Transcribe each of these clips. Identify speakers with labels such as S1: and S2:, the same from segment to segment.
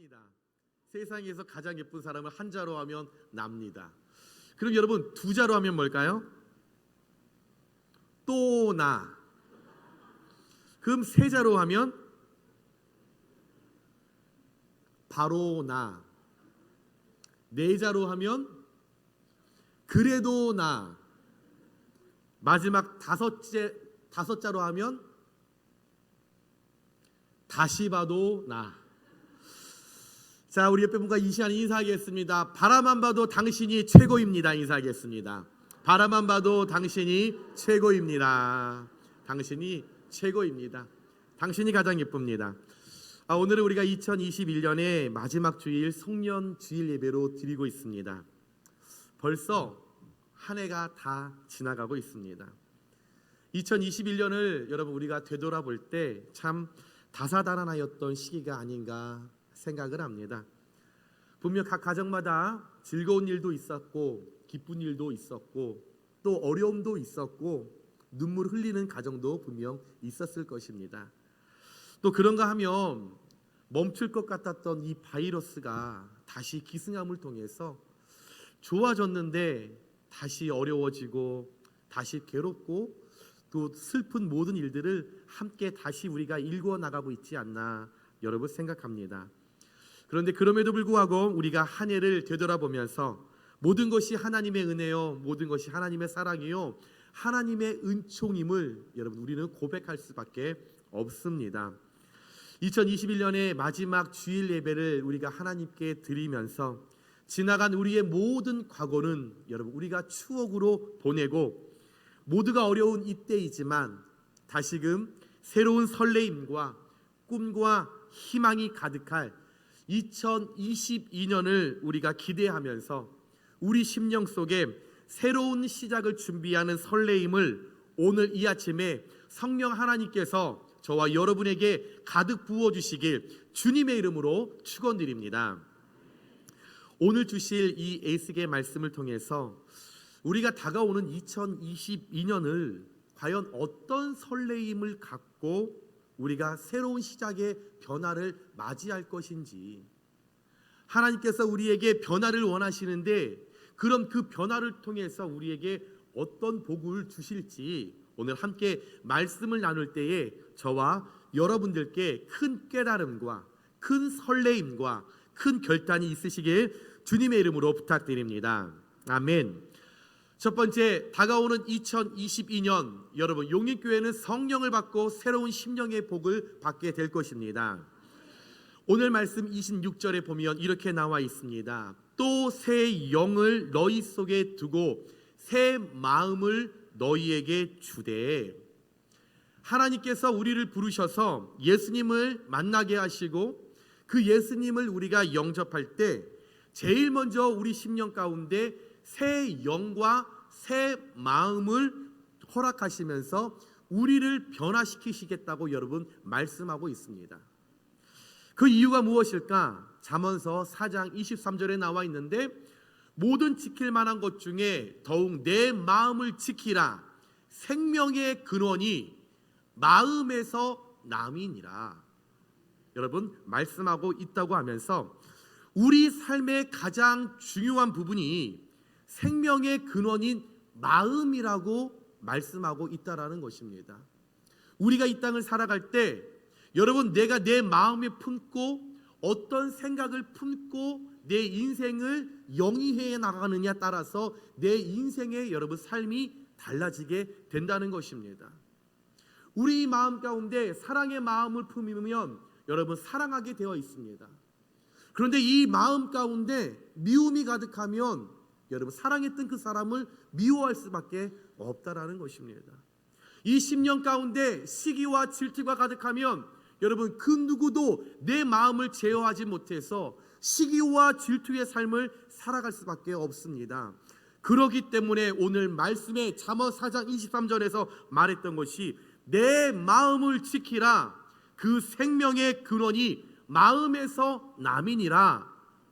S1: 납니다. 세상에서 가장 예쁜 사람을 한자로 하면 납니다. 그럼 여러분 두 자로 하면 뭘까요? 또 나. 그럼 세 자로 하면 바로 나. 네 자로 하면 그래도 나. 마지막 다섯 자로 하면 다시 봐도 나. 자, 우리 옆에 분과 이 시간에 인사하겠습니다. 바라만 봐도 당신이 최고입니다. 인사하겠습니다. 바라만 봐도 당신이 최고입니다. 당신이 최고입니다. 당신이 가장 예쁩니다. 오늘은 우리가 2021년의 마지막 주일 송년 주일 예배로 드리고 있습니다. 벌써 한 해가 다 지나가고 있습니다. 2021년을 여러분 우리가 되돌아볼 때 참 다사다난하였던 시기가 아닌가 생각을 합니다. 분명 각 가정마다 즐거운 일도 있었고 기쁜 일도 있었고 또 어려움도 있었고 눈물 흘리는 가정도 분명 있었을 것입니다. 또 그런가 하면 멈출 것 같았던 이 바이러스가 다시 기승함을 통해서 좋아졌는데 다시 어려워지고 다시 괴롭고 또 슬픈 모든 일들을 함께 다시 우리가 일구어 나가고 있지 않나 여러분 생각합니다. 그런데 그럼에도 불구하고 우리가 한 해를 되돌아보면서 모든 것이 하나님의 은혜요, 모든 것이 하나님의 사랑이요, 하나님의 은총임을 여러분 우리는 고백할 수밖에 없습니다. 2021년의 마지막 주일 예배를 우리가 하나님께 드리면서 지나간 우리의 모든 과거는 여러분 우리가 추억으로 보내고 모두가 어려운 이때이지만 다시금 새로운 설레임과 꿈과 희망이 가득할 2022년을 우리가 기대하면서 우리 심령 속에 새로운 시작을 준비하는 설레임을 오늘 이 아침에 성령 하나님께서 저와 여러분에게 가득 부어주시길 주님의 이름으로 축원드립니다. 오늘 주실 이 에이스의 말씀을 통해서 우리가 다가오는 2022년을 과연 어떤 설레임을 갖고 우리가 새로운 시작의 변화를 맞이할 것인지, 하나님께서 우리에게 변화를 원하시는데 그럼 그 변화를 통해서 우리에게 어떤 복을 주실지 오늘 함께 말씀을 나눌 때에 저와 여러분들께 큰 깨달음과 큰 설레임과 큰 결단이 있으시길 주님의 이름으로 부탁드립니다. 아멘. 첫 번째, 다가오는 2022년 여러분 용인교회는 성령을 받고 새로운 심령의 복을 받게 될 것입니다. 오늘 말씀 26절에 보면 이렇게 나와 있습니다. 또 새 영을 너희 속에 두고 새 마음을 너희에게 주되. 하나님께서 우리를 부르셔서 예수님을 만나게 하시고 그 예수님을 우리가 영접할 때 제일 먼저 우리 심령 가운데 새 영과 새 마음을 허락하시면서 우리를 변화시키시겠다고 여러분 말씀하고 있습니다. 그 이유가 무엇일까? 잠언서 4장 23절에 나와 있는데 모든 지킬 만한 것 중에 더욱 내 마음을 지키라. 생명의 근원이 마음에서 남이니라. 여러분 말씀하고 있다고 하면서 우리 삶의 가장 중요한 부분이 생명의 근원인 마음이라고 말씀하고 있다라는 것입니다. 우리가 이 땅을 살아갈 때 여러분 내가 내 마음에 품고 어떤 생각을 품고 내 인생을 영위해 나가느냐에 따라서 내 인생의 여러분 삶이 달라지게 된다는 것입니다. 우리 마음 가운데 사랑의 마음을 품으면 여러분 사랑하게 되어 있습니다. 그런데 이 마음 가운데 미움이 가득하면 여러분 사랑했던 그 사람을 미워할 수밖에 없다라는 것입니다. 이 심령 가운데 시기와 질투가 가득하면 여러분 그 누구도 내 마음을 제어하지 못해서 시기와 질투의 삶을 살아갈 수밖에 없습니다. 그렇기 때문에 오늘 말씀에 잠언 4장 23절에서 말했던 것이 내 마음을 지키라. 그 생명의 근원이 마음에서 남이니라.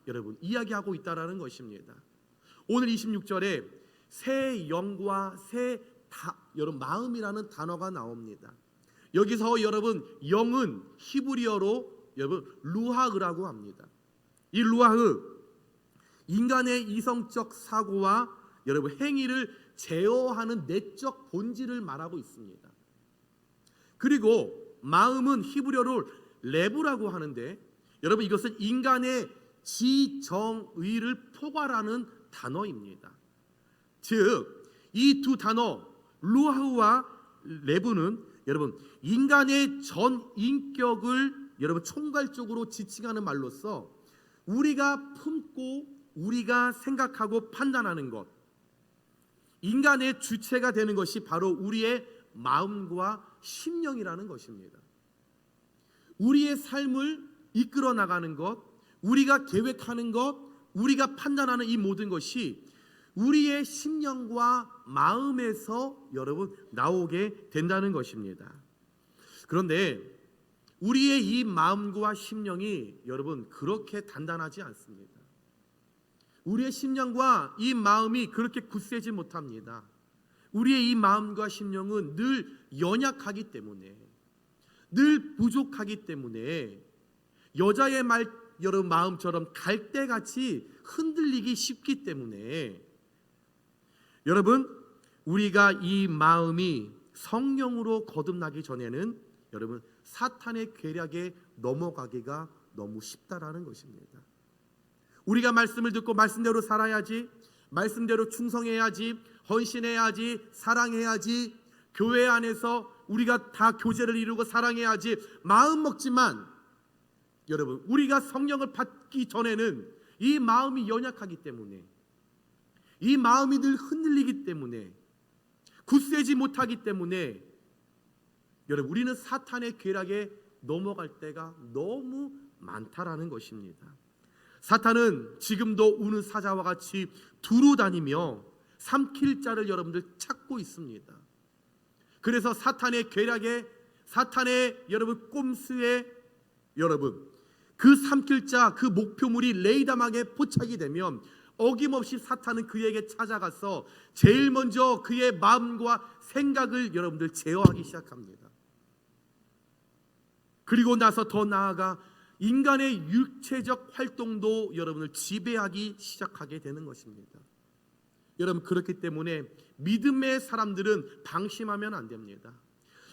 S1: 여러분 이야기하고 있다라는 것입니다. 오늘 26절에 새 영과 여러분 마음이라는 단어가 나옵니다. 여기서 여러분 영은 히브리어로 여러분 루하흐라고 합니다. 이 루아흐, 인간의 이성적 사고와 여러분 행위를 제어하는 내적 본질을 말하고 있습니다. 그리고 마음은 히브리어로 레브라고 하는데, 여러분 이것은 인간의 지정의를 포괄하는 단어입니다. 즉 이 두 단어 루아흐와 레브는 여러분 인간의 전 인격을 여러분 총괄적으로 지칭하는 말로서 우리가 품고 우리가 생각하고 판단하는 것, 인간의 주체가 되는 것이 바로 우리의 마음과 심령이라는 것입니다. 우리의 삶을 이끌어 나가는 것, 우리가 계획하는 것, 우리가 판단하는 이 모든 것이 우리의 심령과 마음에서 여러분 나오게 된다는 것입니다. 그런데 우리의 이 마음과 심령이 여러분 그렇게 단단하지 않습니다. 우리의 심령과 이 마음이 그렇게 굳세지 못합니다. 우리의 이 마음과 심령은 늘 연약하기 때문에, 늘 부족하기 때문에 여자의 여러분 마음처럼 갈대같이 흔들리기 쉽기 때문에 여러분 우리가 이 마음이 성령으로 거듭나기 전에는 여러분 사탄의 괴략에 넘어가기가 너무 쉽다라는 것입니다. 우리가 말씀을 듣고 말씀대로 살아야지, 말씀대로 충성해야지, 헌신해야지, 사랑해야지, 교회 안에서 우리가 다 교제를 이루고 사랑해야지 마음 먹지만 여러분 우리가 성령을 받기 전에는 이 마음이 연약하기 때문에, 이 마음이 늘 흔들리기 때문에, 굳세지 못하기 때문에 여러분 우리는 사탄의 괴락에 넘어갈 때가 너무 많다라는 것입니다. 사탄은 지금도 우는 사자와 같이 두루 다니며 삼킬 자를 여러분들 찾고 있습니다. 그래서 사탄의 괴락에, 사탄의 여러분 꼼수에 여러분 그 삼킬 자, 그 목표물이 레이다막에 포착이 되면 어김없이 사탄은 그에게 찾아가서 제일 먼저 그의 마음과 생각을 여러분들 제어하기 시작합니다. 그리고 나서 더 나아가 인간의 육체적 활동도 여러분을 지배하기 시작하게 되는 것입니다. 여러분 그렇기 때문에 믿음의 사람들은 방심하면 안 됩니다.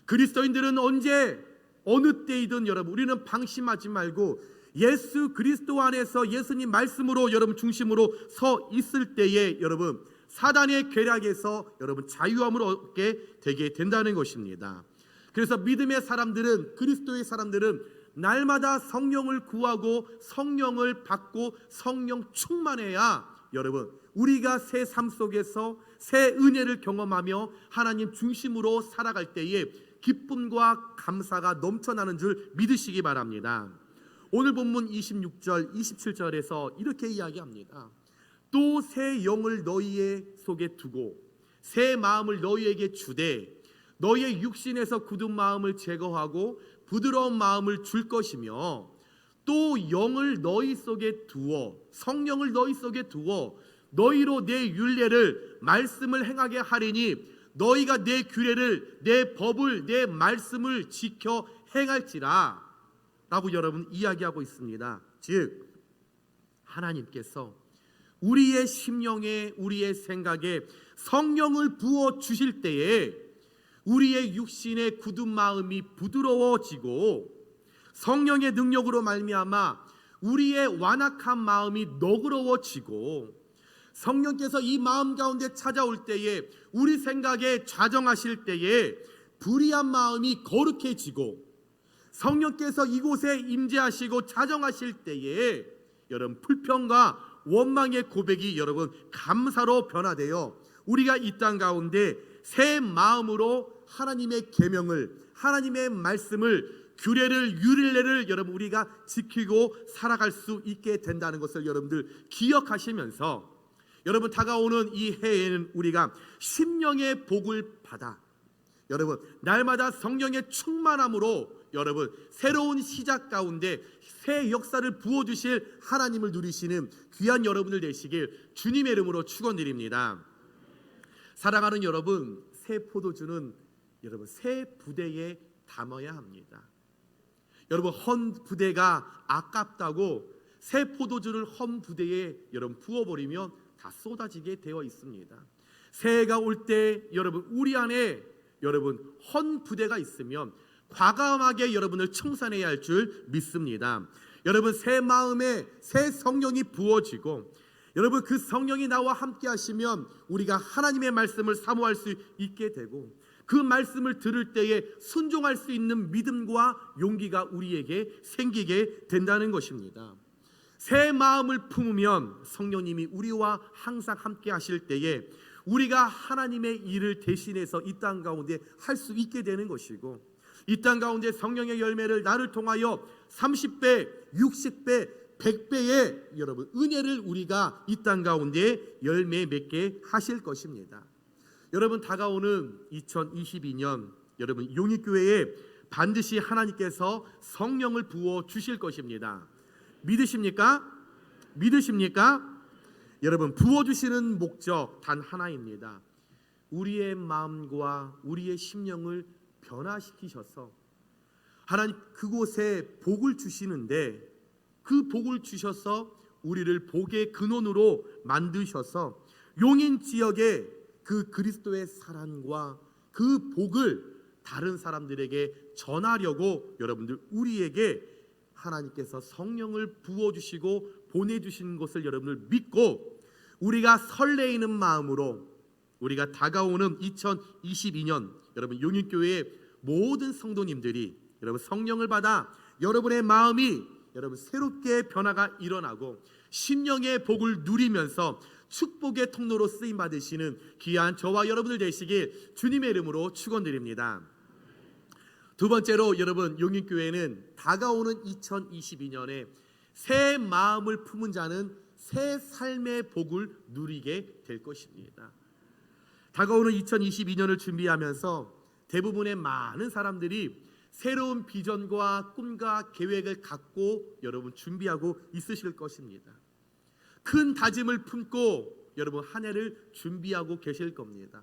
S1: 그리스도인들은 언제 어느 때이든 여러분 우리는 방심하지 말고 예수 그리스도 안에서 예수님 말씀으로 여러분 중심으로 서 있을 때에 여러분 사단의 괴락에서 여러분 자유함을 얻게 되게 된다는 것입니다. 그래서 믿음의 사람들은, 그리스도의 사람들은 날마다 성령을 구하고 성령을 받고 성령 충만해야 여러분 우리가 새 삶 속에서 새 은혜를 경험하며 하나님 중심으로 살아갈 때에 기쁨과 감사가 넘쳐나는 줄 믿으시기 바랍니다. 오늘 본문 26절 27절에서 이렇게 이야기합니다. 또 새 영을 너희의 속에 두고 새 마음을 너희에게 주되 너희의 육신에서 굳은 마음을 제거하고 부드러운 마음을 줄 것이며 또 영을 너희 속에 두어, 성령을 너희 속에 두어 너희로 내 율례를 말씀을 행하게 하리니 너희가 내 규례를, 내 법을, 내 말씀을 지켜 행할지라 라고 여러분 이야기하고 있습니다. 즉 하나님께서 우리의 심령에, 우리의 생각에 성령을 부어 주실 때에 우리의 육신의 굳은 마음이 부드러워지고 성령의 능력으로 말미암아 우리의 완악한 마음이 너그러워지고 성령께서 이 마음 가운데 찾아올 때에 우리 생각에 좌정하실 때에 불의한 마음이 거룩해지고 성령께서 이곳에 임재하시고 자정하실 때에 여러분 불평과 원망의 고백이 여러분 감사로 변화되어 우리가 이 땅 가운데 새 마음으로 하나님의 계명을, 하나님의 말씀을, 규례를, 율례를 여러분 우리가 지키고 살아갈 수 있게 된다는 것을 여러분들 기억하시면서 여러분 다가오는 이 해에는 우리가 심령의 복을 받아 여러분 날마다 성령의 충만함으로 여러분 새로운 시작 가운데 새 역사를 부어주실 하나님을 누리시는 귀한 여러분들 되시길 주님의 이름으로 축원드립니다. 사랑하는 여러분, 새 포도주는 여러분 새 부대에 담아야 합니다. 여러분 헌 부대가 아깝다고 새 포도주를 헌 부대에 여러분 부어버리면 다 쏟아지게 되어 있습니다. 새해가 올 때 여러분 우리 안에 여러분 헌 부대가 있으면 과감하게 여러분을 청산해야 할 줄 믿습니다. 여러분 새 마음에 새 성령이 부어지고 여러분 그 성령이 나와 함께 하시면 우리가 하나님의 말씀을 사모할 수 있게 되고 그 말씀을 들을 때에 순종할 수 있는 믿음과 용기가 우리에게 생기게 된다는 것입니다. 새 마음을 품으면 성령님이 우리와 항상 함께 하실 때에 우리가 하나님의 일을 대신해서 이 땅 가운데 할 수 있게 되는 것이고 이 땅 가운데 성령의 열매를 나를 통하여 30배, 60배, 100배의 여러분 은혜를 우리가 이 땅 가운데 열매 맺게 하실 것입니다. 여러분 다가오는 2022년 여러분 용익교회에 반드시 하나님께서 성령을 부어 주실 것입니다. 믿으십니까? 믿으십니까? 여러분 부어주시는 목적 단 하나입니다. 우리의 마음과 우리의 심령을 변화시키셔서 하나님 그곳에 복을 주시는데 그 복을 주셔서 우리를 복의 근원으로 만드셔서 용인 지역에 그 그리스도의 사랑과 그 복을 다른 사람들에게 전하려고 여러분들 우리에게 하나님께서 성령을 부어주시고 보내주신 것을 여러분들 믿고 우리가 설레이는 마음으로 우리가 다가오는 2022년 여러분 용인교회의 모든 성도님들이 여러분 성령을 받아 여러분의 마음이 여러분 새롭게 변화가 일어나고 심령의 복을 누리면서 축복의 통로로 쓰임 받으시는 귀한 저와 여러분들 되시길 주님의 이름으로 축원드립니다. 두 번째로 여러분 용인교회는 다가오는 2022년에 새 마음을 품은 자는 새 삶의 복을 누리게 될 것입니다. 다가오는 2022년을 준비하면서 대부분의 많은 사람들이 새로운 비전과 꿈과 계획을 갖고 여러분 준비하고 있으실 것입니다. 큰 다짐을 품고 여러분 한 해를 준비하고 계실 겁니다.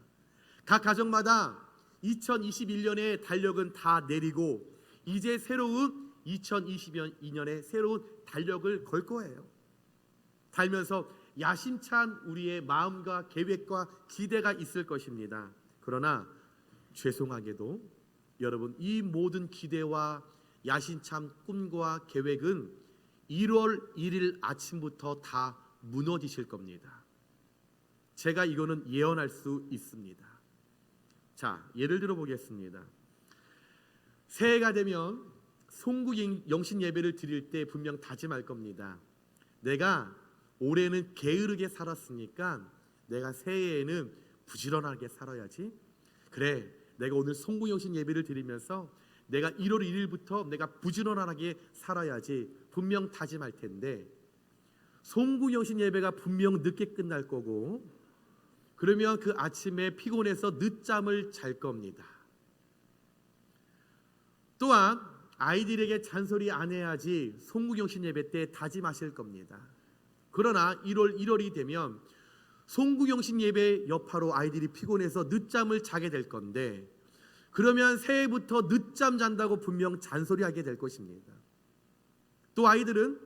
S1: 각 가정마다 2021년의 달력은 다 내리고 이제 새로운 2022년에 새로운 달력을 걸 거예요. 달면서 야심찬 우리의 마음과 계획과 기대가 있을 것입니다. 그러나 죄송하게도 여러분 이 모든 기대와 야심찬 꿈과 계획은 1월 1일 아침부터 다 무너지실 겁니다. 제가 이거는 예언할 수 있습니다. 자, 예를 들어 보겠습니다. 새해가 되면 송구 영신 예배를 드릴 때 분명 다짐할 겁니다. 내가 올해는 게으르게 살았으니까 내가 새해에는 부지런하게 살아야지. 그래, 내가 오늘 송구 영신 예배를 드리면서 내가 1월 1일부터 내가 부지런하게 살아야지 분명 다짐할 텐데 송구 영신 예배가 분명 늦게 끝날 거고 그러면 그 아침에 피곤해서 늦잠을 잘 겁니다. 또한 아이들에게 잔소리 안 해야지 송구영신 예배 때 다짐하실 겁니다. 그러나 1월이 되면 송구영신 예배 여파로 아이들이 피곤해서 늦잠을 자게 될 건데 그러면 새해부터 늦잠 잔다고 분명 잔소리하게 될 것입니다. 또 아이들은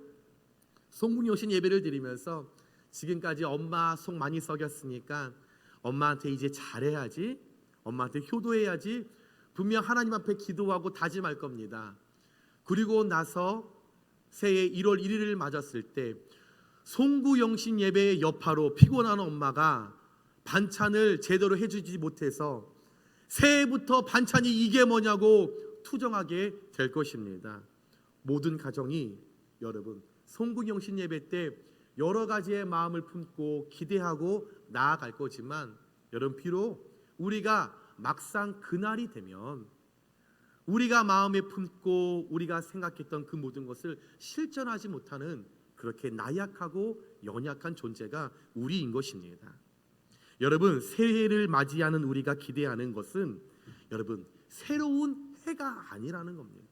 S1: 송구영신 예배를 드리면서 지금까지 엄마 속 많이 썩였으니까 엄마한테 이제 잘해야지, 엄마한테 효도해야지 분명 하나님 앞에 기도하고 다짐할 겁니다. 그리고 나서 새해 1월 1일을 맞았을 때 송구영신 예배의 여파로 피곤한 엄마가 반찬을 제대로 해주지 못해서 새해부터 반찬이 이게 뭐냐고 투정하게 될 것입니다. 모든 가정이 여러분 송구영신 예배 때 여러 가지의 마음을 품고 기대하고 나아갈 거지만 여러분 비록 우리가 막상 그날이 되면 우리가 마음에 품고 우리가 생각했던 그 모든 것을 실천하지 못하는 그렇게 나약하고 연약한 존재가 우리인 것입니다. 여러분 새해를 맞이하는 우리가 기대하는 것은 여러분 새로운 해가 아니라는 겁니다.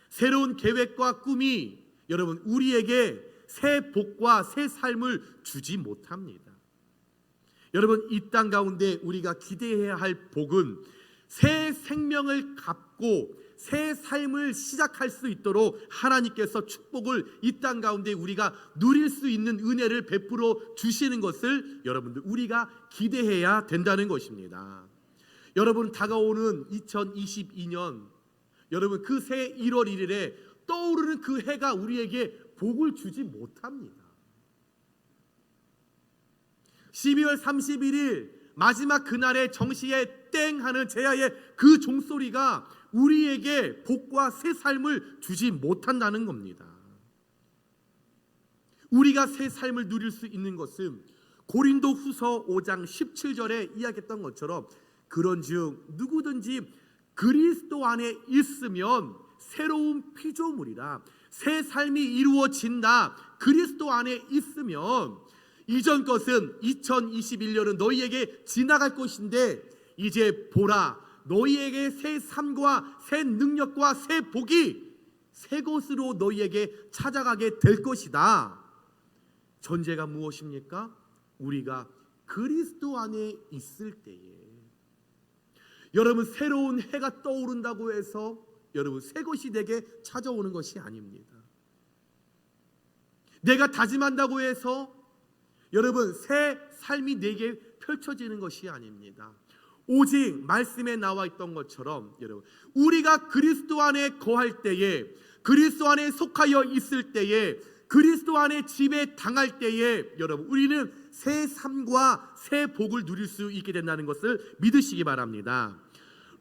S1: 새로운 계획과 꿈이 여러분 우리에게 새 복과 새 삶을 주지 못합니다. 여러분 이 땅 가운데 우리가 기대해야 할 복은 새 생명을 갖고 새 삶을 시작할 수 있도록 하나님께서 축복을 이 땅 가운데 우리가 누릴 수 있는 은혜를 베풀어 주시는 것을 여러분들 우리가 기대해야 된다는 것입니다. 여러분, 다가오는 2022년, 여러분 그 새 1월 1일에 떠오르는 그 해가 우리에게 복을 주지 못합니다. 12월 31일 마지막 그날의 정시에 땡 하는 제야의 그 종소리가 우리에게 복과 새 삶을 주지 못한다는 겁니다. 우리가 새 삶을 누릴 수 있는 것은 고린도 후서 5장 17절에 이야기했던 것처럼 그런즉 누구든지 그리스도 안에 있으면 새로운 피조물이라, 새 삶이 이루어진다. 그리스도 안에 있으면 이전 것은 2021년은 너희에게 지나갈 것인데 이제 보라, 너희에게 새 삶과 새 능력과 새 복이 새 것으로 너희에게 찾아가게 될 것이다. 전제가 무엇입니까? 우리가 그리스도 안에 있을 때에, 여러분 새로운 해가 떠오른다고 해서 여러분 새 것이 내게 찾아오는 것이 아닙니다. 내가 다짐한다고 해서 여러분 새 삶이 내게 펼쳐지는 것이 아닙니다. 오직 말씀에 나와 있던 것처럼 여러분 우리가 그리스도 안에 거할 때에, 그리스도 안에 속하여 있을 때에, 그리스도 안에 지배 당할 때에 여러분 우리는 새 삶과 새 복을 누릴 수 있게 된다는 것을 믿으시기 바랍니다.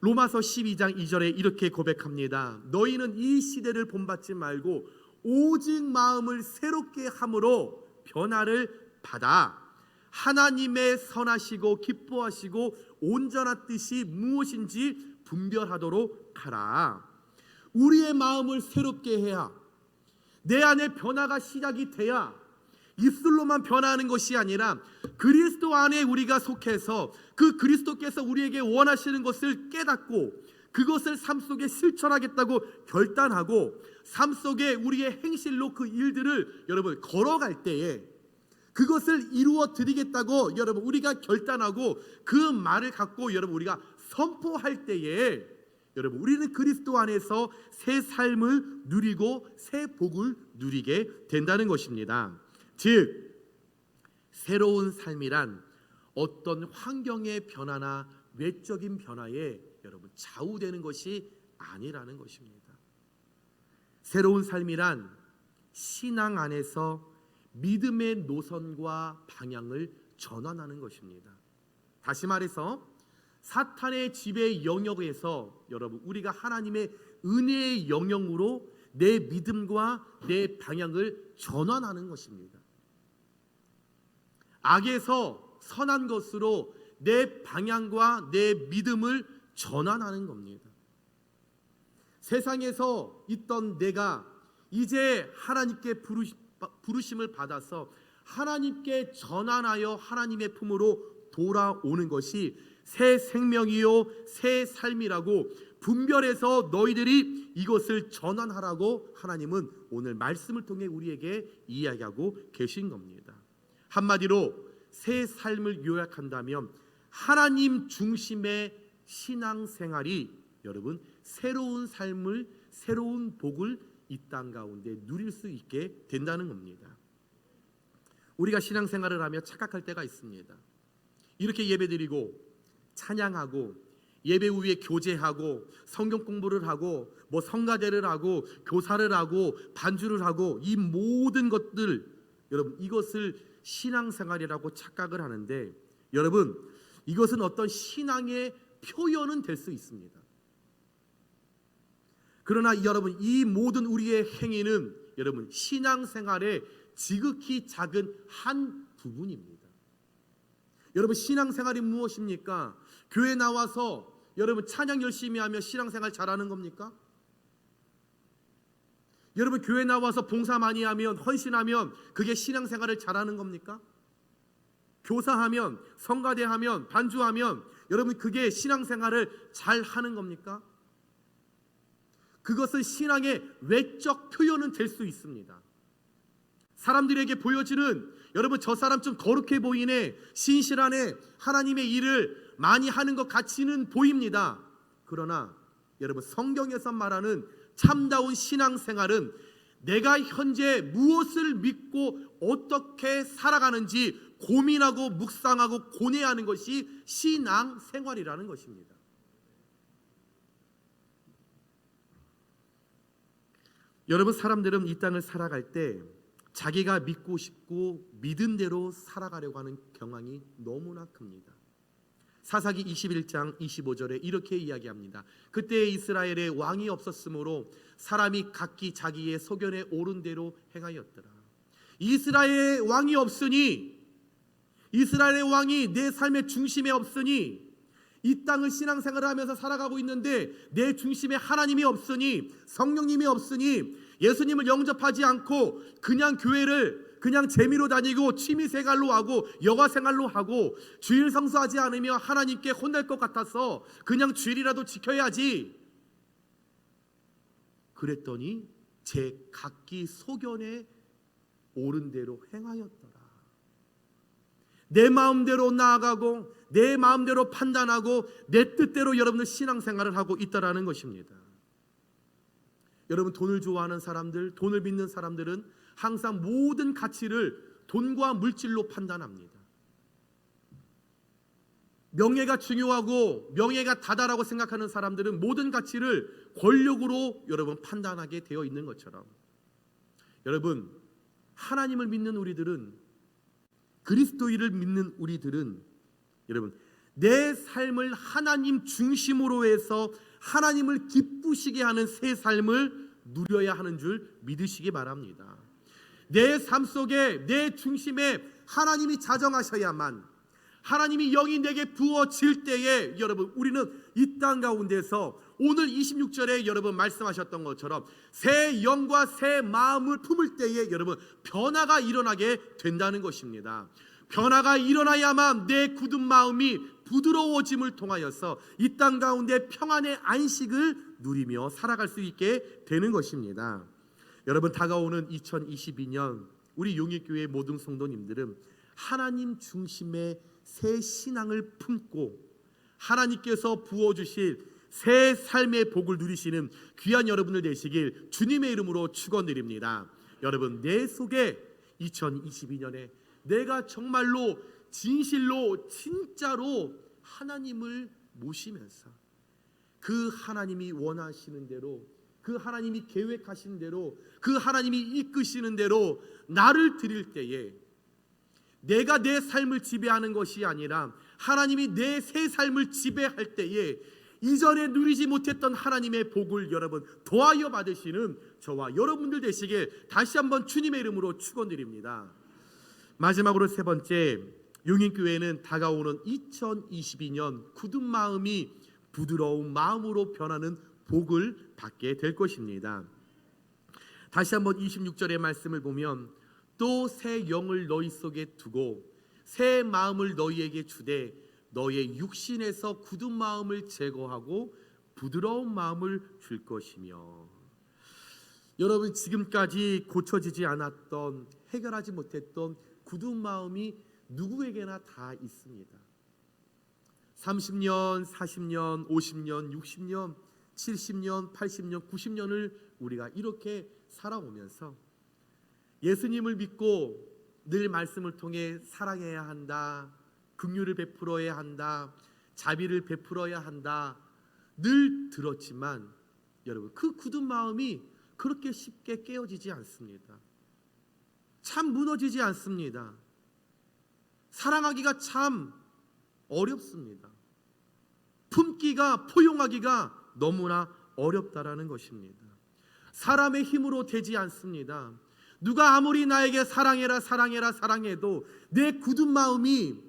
S1: 로마서 12장 2절에 이렇게 고백합니다. 너희는 이 시대를 본받지 말고 오직 마음을 새롭게 함으로 변화를 받아 하나님의 선하시고 기뻐하시고 온전한 뜻이 무엇인지 분별하도록 하라. 우리의 마음을 새롭게 해야, 내 안에 변화가 시작이 돼야 입술로만 변화하는 것이 아니라 그리스도 안에 우리가 속해서 그 그리스도께서 우리에게 원하시는 것을 깨닫고 그것을 삶 속에 실천하겠다고 결단하고 삶 속에 우리의 행실로 그 일들을 여러분 걸어갈 때에 그것을 이루어 드리겠다고 여러분 우리가 결단하고 그 말을 갖고 여러분 우리가 선포할 때에 여러분 우리는 그리스도 안에서 새 삶을 누리고 새 복을 누리게 된다는 것입니다. 즉 새로운 삶이란 어떤 환경의 변화나 외적인 변화에 여러분 좌우되는 것이 아니라는 것입니다. 새로운 삶이란 신앙 안에서 믿음의 노선과 방향을 전환하는 것입니다. 다시 말해서 사탄의 지배 영역에서 여러분 우리가 하나님의 은혜의 영역으로 내 믿음과 내 방향을 전환하는 것입니다. 악에서 선한 것으로 내 방향과 내 믿음을 전환하는 겁니다. 세상에서 있던 내가 이제 하나님께 부르심을 받아서 하나님께 전환하여 하나님의 품으로 돌아오는 것이 새 생명이요 새 삶이라고 분별해서 너희들이 이것을 전환하라고 하나님은 오늘 말씀을 통해 우리에게 이야기하고 계신 겁니다. 한마디로 새 삶을 요약한다면 하나님 중심의 신앙생활이 여러분 새로운 삶을, 새로운 복을 이 땅 가운데 누릴 수 있게 된다는 겁니다. 우리가 신앙생활을 하며 착각할 때가 있습니다. 이렇게 예배드리고 찬양하고 예배 후에 교제하고 성경 공부를 하고 뭐 성가대를 하고 교사를 하고 반주를 하고 이 모든 것들 여러분 이것을 신앙생활이라고 착각을 하는데 여러분 이것은 어떤 신앙의 표현은 될 수 있습니다. 그러나 여러분 이 모든 우리의 행위는 여러분 신앙생활의 지극히 작은 한 부분입니다. 여러분 신앙생활이 무엇입니까? 교회 나와서 여러분 찬양 열심히 하며 신앙생활 잘하는 겁니까? 여러분 교회 나와서 봉사 많이 하면 헌신하면 그게 신앙생활을 잘하는 겁니까? 교사하면 성가대하면 반주하면 여러분 그게 신앙생활을 잘하는 겁니까? 그것은 신앙의 외적 표현은 될 수 있습니다. 사람들에게 보여지는 여러분 저 사람 좀 거룩해 보이네, 신실하네, 하나님의 일을 많이 하는 것 같이는 보입니다. 그러나 여러분, 성경에서 말하는 참다운 신앙생활은 내가 현재 무엇을 믿고 어떻게 살아가는지 고민하고 묵상하고 고뇌하는 것이 신앙생활이라는 것입니다. 여러분, 사람들은 이 땅을 살아갈 때 자기가 믿고 싶고 믿은 대로 살아가려고 하는 경향이 너무나 큽니다. 사사기 21장 25절에 이렇게 이야기합니다. 그때 이스라엘에 왕이 없었으므로 사람이 각기 자기의 소견에 옳은 대로 행하였더라. 이스라엘에 왕이 없으니, 이스라엘의 왕이 내 삶의 중심에 없으니, 이 땅을 신앙생활을 하면서 살아가고 있는데 내 중심에 하나님이 없으니, 성령님이 없으니, 예수님을 영접하지 않고 그냥 교회를 그냥 재미로 다니고 취미생활로 하고 여가생활로 하고 주일 성수하지 않으며 하나님께 혼날 것 같아서 그냥 주일이라도 지켜야지, 그랬더니 제 각기 소견에 옳은 대로 행하였더라. 내 마음대로 나아가고 내 마음대로 판단하고 내 뜻대로 여러분들 신앙생활을 하고 있다라는 것입니다. 여러분, 돈을 좋아하는 사람들, 돈을 믿는 사람들은 항상 모든 가치를 돈과 물질로 판단합니다. 명예가 중요하고 명예가 다다라고 생각하는 사람들은 모든 가치를 권력으로 여러분 판단하게 되어 있는 것처럼, 여러분, 하나님을 믿는 우리들은, 그리스도인을 믿는 우리들은 여러분 내 삶을 하나님 중심으로 해서 하나님을 기쁘시게 하는 새 삶을 누려야 하는 줄 믿으시기 바랍니다. 내 삶 속에 내 중심에 하나님이 자정하셔야만, 하나님이 영이 내게 부어질 때에 여러분 우리는 이 땅 가운데서 오늘 26절에 여러분 말씀하셨던 것처럼 새 영과 새 마음을 품을 때에 여러분 변화가 일어나게 된다는 것입니다. 변화가 일어나야만 내 굳은 마음이 부드러워짐을 통하여서 이 땅 가운데 평안의 안식을 누리며 살아갈 수 있게 되는 것입니다. 여러분, 다가오는 2022년 우리 용익교회 모든 성도님들은 하나님 중심의 새 신앙을 품고 하나님께서 부어주실 새 삶의 복을 누리시는 귀한 여러분들 되시길 주님의 이름으로 축원드립니다. 여러분, 내 속에 2022년에 내가 정말로 진실로 진짜로 하나님을 모시면서 그 하나님이 원하시는 대로, 그 하나님이 계획하신 대로, 그 하나님이 이끄시는 대로 나를 드릴 때에 내가 내 삶을 지배하는 것이 아니라 하나님이 내 새 삶을 지배할 때에 이전에 누리지 못했던 하나님의 복을 여러분 더하여 받으시는 저와 여러분들 되시길 다시 한번 주님의 이름으로 축원드립니다. 마지막으로 세 번째, 용인교회는 다가오는 2022년 굳은 마음이 부드러운 마음으로 변하는 복을 받게 될 것입니다. 다시 한번 26절의 말씀을 보면 또 새 영을 너희 속에 두고 새 마음을 너희에게 주되 너의 육신에서 굳은 마음을 제거하고 부드러운 마음을 줄 것이며, 여러분 지금까지 고쳐지지 않았던, 해결하지 못했던 굳은 마음이 누구에게나 다 있습니다. 30년, 40년, 50년, 60년, 70년, 80년, 90년을 우리가 이렇게 살아오면서 예수님을 믿고 늘 말씀을 통해 사랑해야 한다, 긍휼을 베풀어야 한다, 자비를 베풀어야 한다 늘 들었지만 여러분 그 굳은 마음이 그렇게 쉽게 깨어지지 않습니다. 참 무너지지 않습니다. 사랑하기가 참 어렵습니다. 품기가, 포용하기가 너무나 어렵다라는 것입니다. 사람의 힘으로 되지 않습니다. 누가 아무리 나에게 사랑해라 사랑해라 사랑해도 내 굳은 마음이,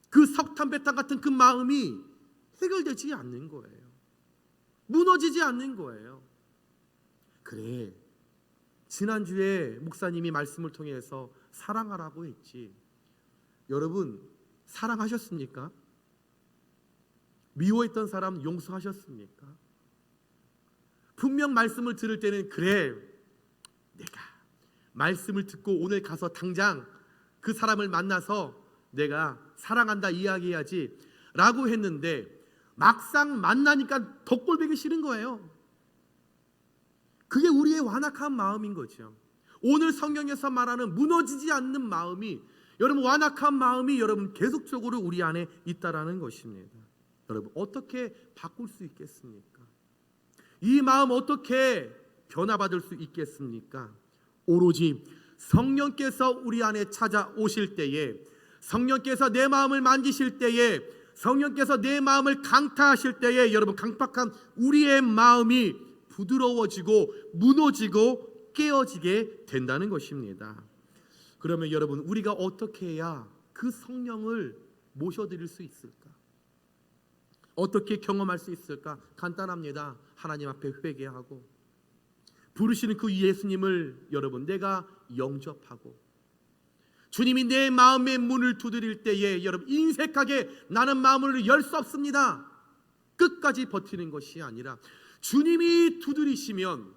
S1: 그 석탄배탄 같은 그 마음이 해결되지 않는 거예요. 무너지지 않는 거예요. 그래, 지난주에 목사님이 말씀을 통해서 사랑하라고 했지. 여러분 사랑하셨습니까? 미워했던 사람 용서하셨습니까? 분명 말씀을 들을 때는 그래, 내가 말씀을 듣고 오늘 가서 당장 그 사람을 만나서 내가 사랑한다 이야기해야지 라고 했는데 막상 만나니까 더 꼴보기 싫은 거예요. 그게 우리의 완악한 마음인 거죠. 오늘 성경에서 말하는 무너지지 않는 마음이, 여러분 완악한 마음이 여러분 계속적으로 우리 안에 있다라는 것입니다. 여러분 어떻게 바꿀 수 있겠습니까? 이 마음 어떻게 변화받을 수 있겠습니까? 오로지 성령께서 우리 안에 찾아오실 때에, 성령께서 내 마음을 만지실 때에, 성령께서 내 마음을 강타하실 때에 여러분 강팍한 우리의 마음이 부드러워지고 무너지고 깨어지게 된다는 것입니다. 그러면 여러분 우리가 어떻게 해야 그 성령을 모셔드릴 수 있을까? 어떻게 경험할 수 있을까? 간단합니다. 하나님 앞에 회개하고 부르시는 그 예수님을 여러분 내가 영접하고, 주님이 내 마음의 문을 두드릴 때에 여러분 인색하게 나는 마음을 열 수 없습니다. 끝까지 버티는 것이 아니라 주님이 두드리시면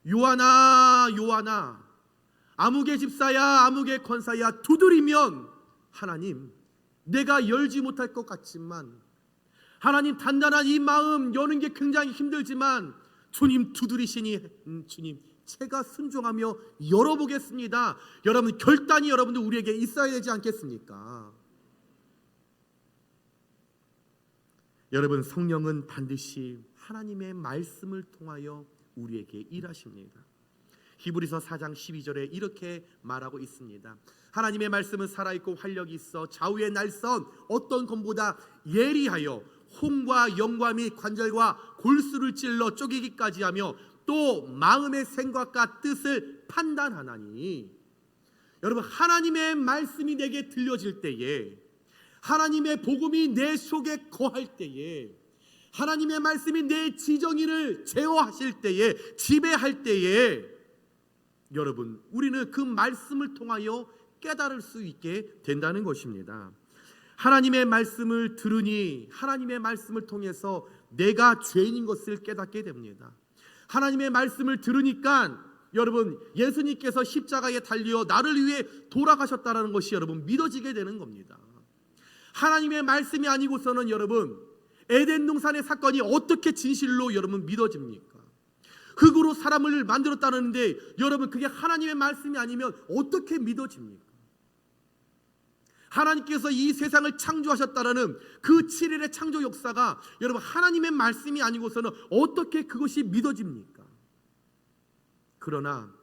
S1: 요한아 요한아 아무개 집사야 아무개 권사야 두드리면 하나님 내가 열지 못할 것 같지만, 하나님 단단한 이 마음 여는 게 굉장히 힘들지만 주님 두드리시니 주님 제가 순종하며 열어보겠습니다. 여러분 결단이 여러분들 우리에게 있어야 되지 않겠습니까? 여러분 성령은 반드시 하나님의 말씀을 통하여 우리에게 일하십니다. 히브리서 4장 12절에 이렇게 말하고 있습니다. 하나님의 말씀은 살아있고 활력이 있어 좌우의 날선 어떤 검보다 예리하여 혼과 영과 및 관절과 골수를 찔러 쪼개기까지 하며 또 마음의 생각과 뜻을 판단하나니, 여러분 하나님의 말씀이 내게 들려질 때에, 하나님의 복음이 내 속에 거할 때에, 하나님의 말씀이 내 지정의를 제어하실 때에, 지배할 때에 여러분 우리는 그 말씀을 통하여 깨달을 수 있게 된다는 것입니다. 하나님의 말씀을 들으니 하나님의 말씀을 통해서 내가 죄인인 것을 깨닫게 됩니다. 하나님의 말씀을 들으니까 여러분 예수님께서 십자가에 달려 나를 위해 돌아가셨다는 것이 여러분 믿어지게 되는 겁니다. 하나님의 말씀이 아니고서는 여러분 에덴 동산의 사건이 어떻게 진실로 여러분 믿어집니까? 흙으로 사람을 만들었다는데 여러분 그게 하나님의 말씀이 아니면 어떻게 믿어집니까? 하나님께서 이 세상을 창조하셨다는 그 7일의 창조 역사가 여러분 하나님의 말씀이 아니고서는 어떻게 그것이 믿어집니까? 그러나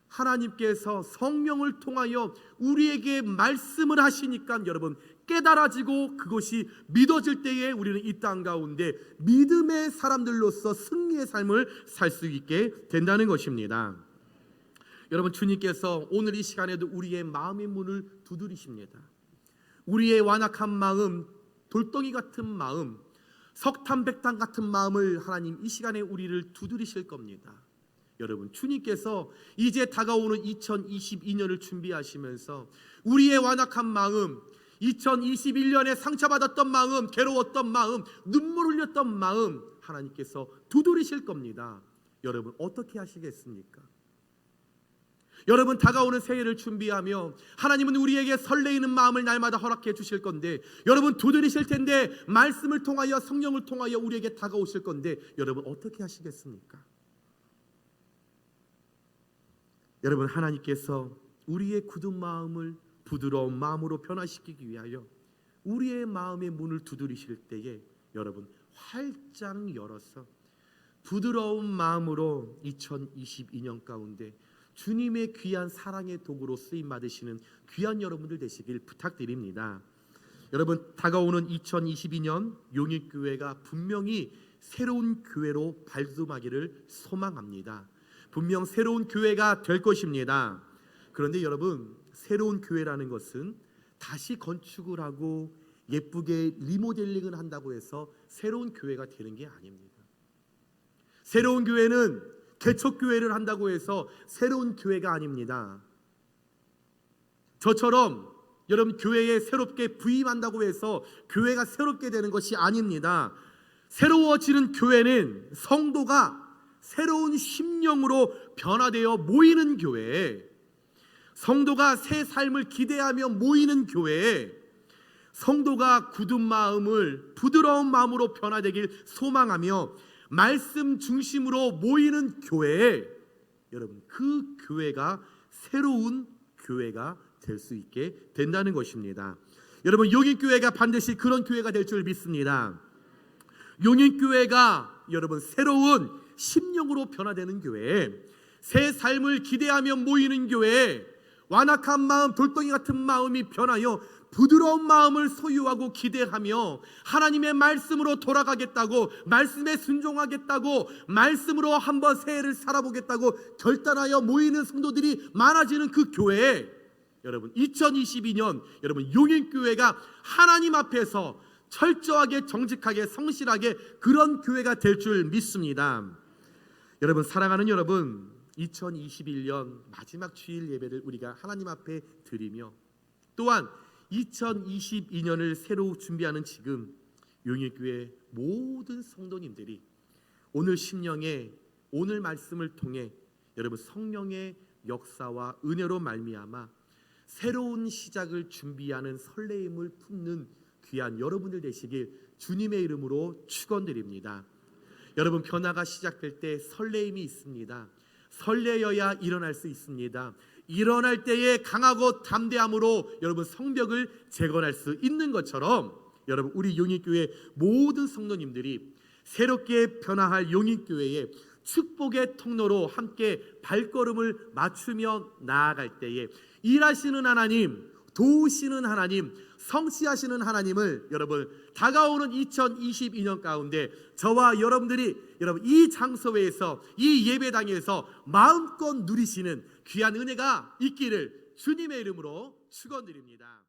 S1: 하나님께서 성령을 통하여 우리에게 말씀을 하시니까 여러분 깨달아지고 그것이 믿어질 때에 우리는 이 땅 가운데 믿음의 사람들로서 승리의 삶을 살 수 있게 된다는 것입니다. 여러분 주님께서 오늘 이 시간에도 우리의 마음의 문을 두드리십니다. 우리의 완악한 마음, 돌덩이 같은 마음, 석탄백탄 같은 마음을 하나님 이 시간에 우리를 두드리실 겁니다. 여러분 주님께서 이제 다가오는 2022년을 준비하시면서 우리의 완악한 마음, 2021년에 상처받았던 마음, 괴로웠던 마음, 눈물 흘렸던 마음 하나님께서 두드리실 겁니다. 여러분 어떻게 하시겠습니까? 여러분 다가오는 새해를 준비하며 하나님은 우리에게 설레이는 마음을 날마다 허락해 주실 건데, 여러분 두드리실 텐데 말씀을 통하여 성령을 통하여 우리에게 다가오실 건데 여러분 어떻게 하시겠습니까? 여러분 하나님께서 우리의 굳은 마음을 부드러운 마음으로 변화시키기 위하여 우리의 마음의 문을 두드리실 때에 여러분 활짝 열어서 부드러운 마음으로 2022년 가운데 주님의 귀한 사랑의 도구로 쓰임 받으시는 귀한 여러분들 되시길 부탁드립니다. 여러분 다가오는 2022년 용인교회가 분명히 새로운 교회로 발돋움하기를 소망합니다. 분명 새로운 교회가 될 것입니다. 그런데 여러분 새로운 교회라는 것은 다시 건축을 하고 예쁘게 리모델링을 한다고 해서 새로운 교회가 되는 게 아닙니다. 새로운 교회는 개척교회를 한다고 해서 새로운 교회가 아닙니다. 저처럼 여러분 교회에 새롭게 부임한다고 해서 교회가 새롭게 되는 것이 아닙니다. 새로워지는 교회는 성도가 새로운 심령으로 변화되어 모이는 교회, 성도가 새 삶을 기대하며 모이는 교회, 성도가 굳은 마음을 부드러운 마음으로 변화되길 소망하며 말씀 중심으로 모이는 교회에 여러분 그 교회가 새로운 교회가 될 수 있게 된다는 것입니다. 여러분 용인교회가 반드시 그런 교회가 될 줄 믿습니다. 용인교회가 여러분 새로운 심령으로 변화되는 교회, 새 삶을 기대하며 모이는 교회, 완악한 마음, 돌덩이 같은 마음이 변하여 부드러운 마음을 소유하고 기대하며 하나님의 말씀으로 돌아가겠다고, 말씀에 순종하겠다고, 말씀으로 한번 새해를 살아보겠다고 결단하여 모이는 성도들이 많아지는 그 교회에 여러분 2022년 여러분 용인교회가 하나님 앞에서 철저하게 정직하게 성실하게 그런 교회가 될 줄 믿습니다. 여러분 사랑하는 여러분, 2021년 마지막 주일 예배를 우리가 하나님 앞에 드리며 또한 2022년을 새로 준비하는 지금 용인교회 모든 성도님들이 오늘 심령에 오늘 말씀을 통해 여러분 성령의 역사와 은혜로 말미암아 새로운 시작을 준비하는 설레임을 품는 귀한 여러분들 되시길 주님의 이름으로 축원드립니다. 여러분 변화가 시작될 때 설레임이 있습니다. 설레어야 일어날 수 있습니다. 일어날 때에 강하고 담대함으로 여러분 성벽을 재건할 수 있는 것처럼 여러분 우리 용인교회 모든 성도님들이 새롭게 변화할 용인교회의 축복의 통로로 함께 발걸음을 맞추며 나아갈 때에 일하시는 하나님, 도우시는 하나님, 성취하시는 하나님을 여러분 다가오는 2022년 가운데 저와 여러분들이 여러분 이 장소에서 이 예배당에서 마음껏 누리시는 귀한 은혜가 있기를 주님의 이름으로 축원드립니다.